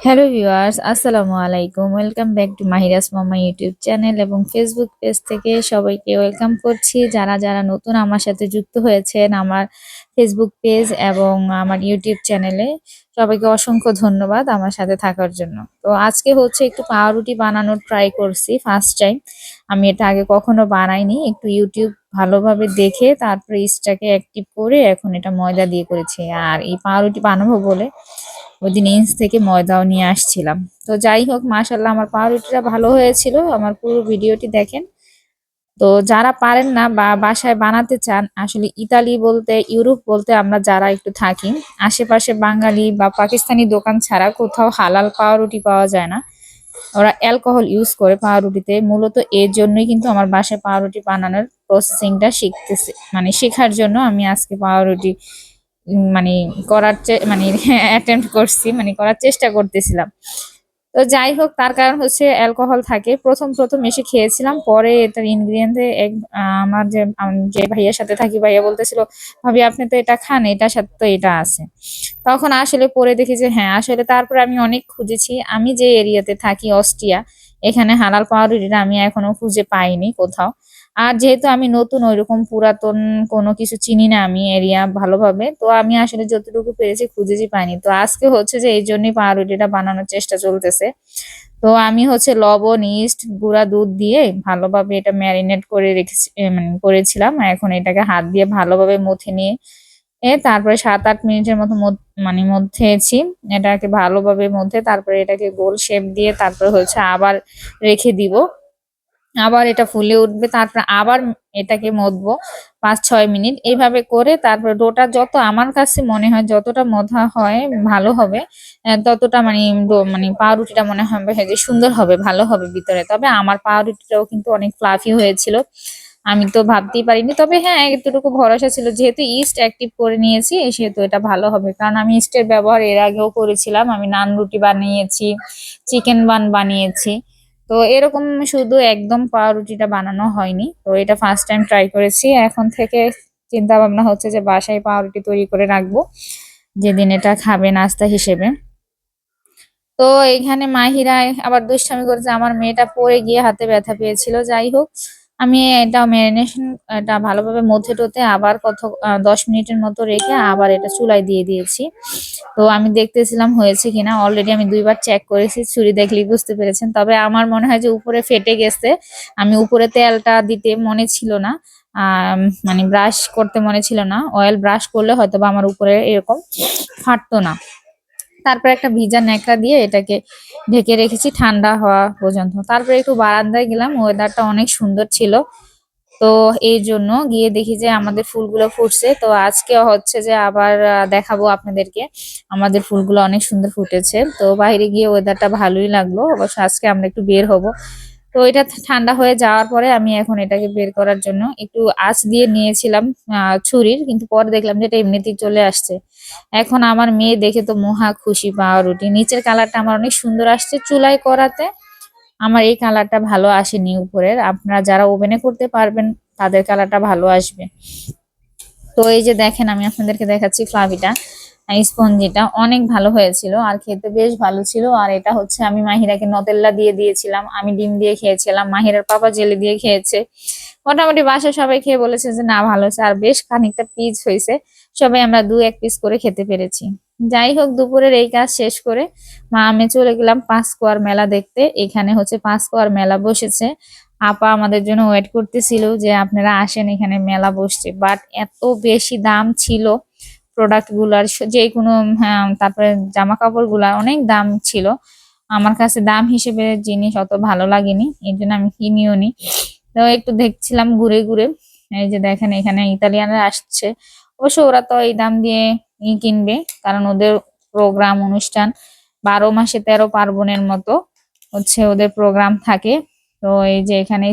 Hello viewers, আসসালামু আলাইকুম। Welcome back to মাহিরাস মামা ইউটিউব চ্যানেল এবং ফেসবুক পেজ থেকে সবাইকে ওয়েলকাম করছি। যারা নতুন আমার সাথে যুক্ত হয়েছেন আমার ফেসবুক পেজ এবং আমার ইউটিউব চ্যানেলে, সবাইকে অসংখ্য ধন্যবাদ আমার সাথে থাকার জন্য। তো আজকে হচ্ছে একটু পাউরুটি বানানোর ট্রাই করছি ফার্স্ট টাইম। আমি এটা আগে কখনো বানাইনি। একটু ইউটিউব ভালোভাবে দেখে তারপরে ইস্টটাকে অ্যাক্টিভ করে এখন এটা ময়দা দিয়ে করেছি। আর এই পাউরুটি বানাবো বলে ওইদিন ইন্স থেকে ময়দাও নিয়ে আসছিলাম। তো যাই হোক, মাশাল্লাহ আমার পাউরুটিটা ভালো হয়েছিল। আমার পুরো ভিডিওটি দেখেন। তো যারা পারেন না বা বাসায় বানাতে চান, আসলে ইতালি বলতে ইউরোপ বলতে আমরা যারা একটু থাকি, আশেপাশে বাঙালি বা পাকিস্তানি দোকান ছাড়া কোথাও হালাল পাউরুটি পাওয়া যায় না। ওরা অ্যালকোহল ইউজ করে পাউরুটিতে। মূলত এর জন্যই কিন্তু আমার বাসায় পাউরুটি বানানোর প্রসেসিংটা শিখতেছে, মানে শেখার জন্য আমি আজকে পাউরুটি মানে মানে অ্যাটেম্প্ট করছি, মানে করার চেষ্টা করতেছিলাম। তো যাই হোক, তার কারণ হচ্ছে অ্যালকোহল থাকে। প্রথম এসে খেয়েছিলাম, পরে এটার ইনগ্রিডিয়েন্টে আমার যে ভাইয়ার সাথে থাকি, ভাইয়া বলতেছিল, ভাবি আপনি তো এটা খান, এটার সাথে তো এটা আছে। তখন আসলে পরে দেখি যে হ্যাঁ, আসলে তারপরে আমি অনেক খুঁজেছি। আমি যে এরিয়াতে থাকি অস্ট্রিয়া, এখানে হালাল পাউরুটিটা আমি এখনো খুঁজে পাইনি কোথাও। আর যেহেতু আমি নতুন, ওইরকম পুরাতন কোনো কিছু চিনি না আমি এরিয়া ভালোভাবে, তো আমি আসলে যতটুকু পেরেছি খুঁজেছি পাইনি। তো আজকে হচ্ছে যে এই জন্যই পাউরুটিটা বানানোর চেষ্টা চলতেছে। তো আমি হচ্ছে লবণ, ইস্ট, গুঁড়া দুধ দিয়ে ভালোভাবে এটা ম্যারিনেট করে রেখেছি, মানে করেছিলাম। এখন এটাকে হাত দিয়ে ভালোভাবে মথে নিয়ে তারপরে ৭-৮ মিনিটের মতো মানে মধ্যেছি। এটাকে ভালোভাবে মধ্যে তারপরে এটাকে গোল শেপ দিয়ে তারপরে হচ্ছে আবার রেখে দিব। আবার এটা ফুলে উঠবে, তারপর আবার এটাকে মথবো ৫-৬ মিনিট। এইভাবে করে তারপর ডোটা যত আমার কাছে মনে হয় যতটা মথা হয় ভালো হবে, ততটা মানে মানে পাউরুটিটা মনে হবে যে সুন্দর হবে, ভালো হবে ভিতরে। তবে আমার পাউরুটিটাও কিন্তু অনেক ফ্লাফি হয়েছিল। আমি তো ভাবতেই পারিনি। তবে হ্যাঁ, এতটুকু ভরসা ছিল, যেহেতু ইস্ট অ্যাক্টিভ করে নিয়েছি সেহেতু এটা ভালো হবে। কারণ আমি ইস্টের ব্যবহার এর আগেও করেছিলাম। আমি নান রুটি বানিয়েছি, চিকেন বান বানিয়েছি। তো এরকম শুধু একদম পাউরুটিটা বানানো হয়নি। তো এটা ফার্স্ট টাইম ট্রাই করেছি। এখন থেকে চিন্তা ভাবনা হচ্ছে যে বাসায় পাউরুটি তৈরি করে রাখবো, যেদিন এটা খাবে নাস্তা হিসেবে। তো এইখানে মাহিরা আবার দুষ্টামি করেছে, আমার মেয়েটা পড়ে গিয়ে হাতে ব্যথা পেয়েছিল। যাই হোক, আমি এটা ম্যারিনেশন এটা ভালোভাবে মথে টথে আবার ১০ মিনিটের মতো রেখে আবার এটা চুলায় দিয়ে দিয়েছি। তো আমি দেখতেছিলাম হয়েছে কিনা। অলরেডি আমি ২ বার চেক করেছি, ছুরি দেখলেই বুঝতে পেরেছেন। তবে আমার মনে হয় যে উপরে ফেটে গেছে। আমি উপরে তেলটা দিতে মনে ছিল না, মানে ব্রাশ করতে মনে ছিল না। অয়েল ব্রাশ করলে হয়তোবা আমার উপরে এরকম ফাটতো না। তারপর একটা ভিজা ন্যাকড়া দিয়ে এটাকে ঢেকে রেখেছি ঠান্ডা হওয়া পর্যন্ত। তারপরে একটু বারান্দায় গেলাম, ওয়েদারটা অনেক সুন্দর ছিল। তো এই জন্য গিয়ে দেখি যে আমাদের ফুলগুলো ফুটছে। তো আজকে হচ্ছে যে আবার দেখাবো আপনাদেরকে, আমাদের ফুলগুলো অনেক সুন্দর ফুটেছে। তো বাইরে গিয়ে ওয়েদারটা ভালোই লাগলো। অবশ্য আজকে আমরা একটু বের হব। তো এটা ঠান্ডা হয়ে যাওয়ার পরে আমি এখন এটাকে বের করার জন্য একটু আঁচ দিয়ে নিয়েছিলাম ছুরির, কিন্তু পরে দেখলাম যে এটা এমনিতেই চলে আসছে। এখন আমার মেয়ে দেখে তো মহা খুশি। পাউরুটি নিচের কালারটা আমার অনেক সুন্দর আসছে, চুলায় করাতে আমার এই কালারটা ভালো আসেনি উপরের। আপনারা যারা ওভেনে করতে পারবেন তাদের কালারটা ভালো আসবে। তো এই যে দেখেন, আমি আপনাদেরকে দেখাচ্ছি ফ্লাফিটা, স্পঞ্জিটা অনেক ভালো হয়েছিল আর খেতে বেশ ভালো ছিল। আর এটা হচ্ছে আমি মাহিরাকে নতেল্লা দিয়ে দিয়েছিলাম, আমি ডিম দিয়ে খেয়েছিলাম, মাহিরার পাপা জেলি দিয়ে খেয়েছে। মোটামুটি বাসায় সবাই খেয়ে বলেছে যে না, ভালো হয়েছে। আর বেশ খানিকটা পিস হয়েছে, সবাই আমরা ২-১ পিস করে খেতে পেরেছি। যাই হোক, দুপুরের এই কাজ শেষ করে মা আমি চলে গেলাম পাঁচকুয়ার মেলা দেখতে। এখানে হচ্ছে পাঁচকুয়ার মেলা বসেছে। আপা আমাদের জন্য ওয়েট করতেছিল যে আপনারা আসেন, এখানে মেলা বসছে। বাট এত বেশি দাম ছিল প্রোডাক্ট গুলার, যে কোনো, হ্যাঁ, তারপরে জামা কাপড় গুলার অনেক দাম ছিল। আমার কাছে দাম হিসেবে জিনিস অত ভালো লাগেনি, এই জন্য আমি কিনিও নি। তো একটু দেখছিলাম ঘুরে ঘুরে। এই যে দেখেন, এখানে ইতালিয়ানরা আসছে। অবশ্য ওরা তো এই দাম দিয়ে কিনবে, কারণ ওদের প্রোগ্রাম অনুষ্ঠান ১২ মাসে ১৩ পার্বণের মতো হচ্ছে ওদের প্রোগ্রাম থাকে। তো এই যে এখানে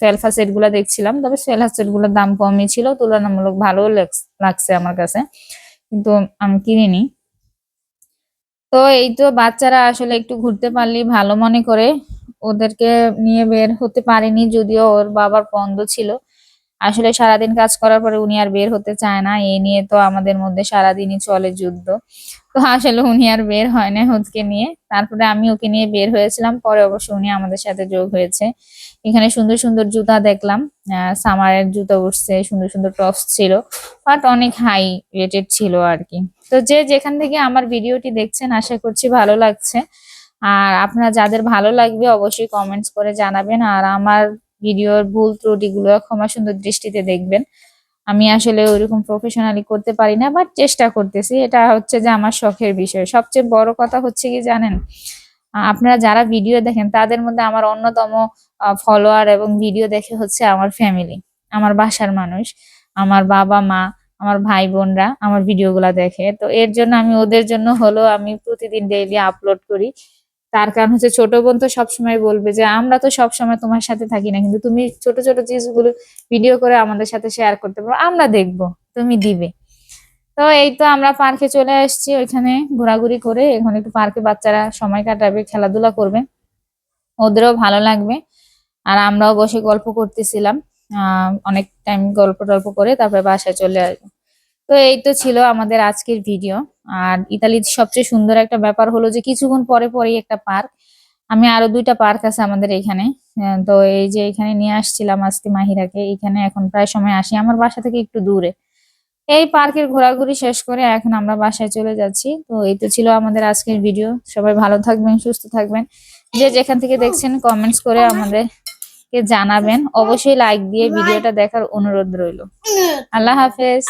সেলফা সেট গুলা দেখছিলাম। তবে সেলফা সেট গুলোর দাম কমই ছিল, তুলনামূলক ভালো লাগছে আমার কাছে, কিন্তু আমি কিনিনি। তো এই তো বাচ্চারা আসলে একটু ঘুরতে পারলেই ভালো মনে করে, ওদেরকে নিয়ে বের হতে পারিনি, যদিও ওর বাবার বন্ধ ছিল। আসলে সারাদিন কাজ করার পরে উনি আর বের হতে চায় না, এই নিয়ে তো আমাদের মধ্যে সারাদিনই চলে যুদ্ধ। তো আসলে উনি আর বের হয় না ওকে নিয়ে। তারপরে আমি ওকে নিয়ে বের হয়েছিলাম, পরে অবশ্য উনি আমাদের সাথে যোগ হয়েছে। এখানে সুন্দর সুন্দর জুতা দেখলাম, সামারের জুতা উঠছে, সুন্দর সুন্দর টপস ছিল, বাট অনেক হাই রেটেড ছিল আর কি। তো যে যেখান থেকে আমার ভিডিওটি দেখছেন আশা করছি ভালো লাগছে। আর আপনারা যাদের ভালো লাগবে অবশ্যই কমেন্টস করে জানাবেন, আর আমার ভিডিওর ভুল ত্রুটিগুলো ক্ষমা সুন্দর দৃষ্টিতে দেখবেন। আমি আসলে ওইরকম প্রফেশনালি করতে পারি না, বাট চেষ্টা করতেছি। এটা হচ্ছে যে আমার শখের বিষয়। সবচেয়ে বড় কথা হচ্ছে কি জানেন, আপনারা যারা ভিডিও দেখেন তাদের মধ্যে আমার অন্যতম ফলোয়ার এবং ভিডিও দেখে হচ্ছে আমার ফ্যামিলি, আমার বাসার মানুষ, আমার বাবা মা, আমার ভাই বোনরা আমার ভিডিওগুলা দেখে। তো এর জন্য আমি ওদের জন্য হলো আমি প্রতিদিন ডেইলি আপলোড করি। তার কারণ হচ্ছে ছোট বোন তো সবসময় বলবে যে আমরা তো সবসময় তোমার সাথে থাকি না, কিন্তু তুমি ছোট ছোট জিনিসগুলো ভিডিও করে আমাদের সাথে শেয়ার করতে পারো, আমরা দেখবো, তুমি দিবে। তো এই তো আমরা পার্কে চলে আসছি, ওইখানে ঘোরাঘুরি করে এখন একটু পার্কে বাচ্চারা সময় কাটাবে, খেলাধুলা করবে, ওদেরও ভালো লাগবে। আর আমরাও বসে গল্প করতেছিলাম, অনেক টাইম গল্প টল্প করে তারপরে বাসায় চলে আসবো। তো এই তো ছিল আমাদের আজকের ভিডিও। আর ইতালির সবচেয়ে সুন্দর একটা ব্যাপার হলো যে কিছুক্ষণ পরে পরেই একটা পার্ক। আমি আরো 2টা পার্ক আছে আমাদের এখানে। তো এই যে এখানে নিয়ে আসছিলাম আজকে মাহিরাকে, এখানে এখন প্রায় সময় আসি, আমার বাসা থেকে একটু দূরে। এই পার্কের ঘোরাঘুরি শেষ করে এখন আমরা বাসায় চলে যাচ্ছি। তো এই তো ছিল আমাদের আজকের ভিডিও। সবাই ভালো থাকবেন, সুস্থ থাকবেন। যে যেখান থেকে দেখছেন কমেন্টস করে আমাদেরকে জানাবেন। অবশ্যই লাইক দিয়ে ভিডিওটা দেখার অনুরোধ রইল। আল্লাহ হাফেজ।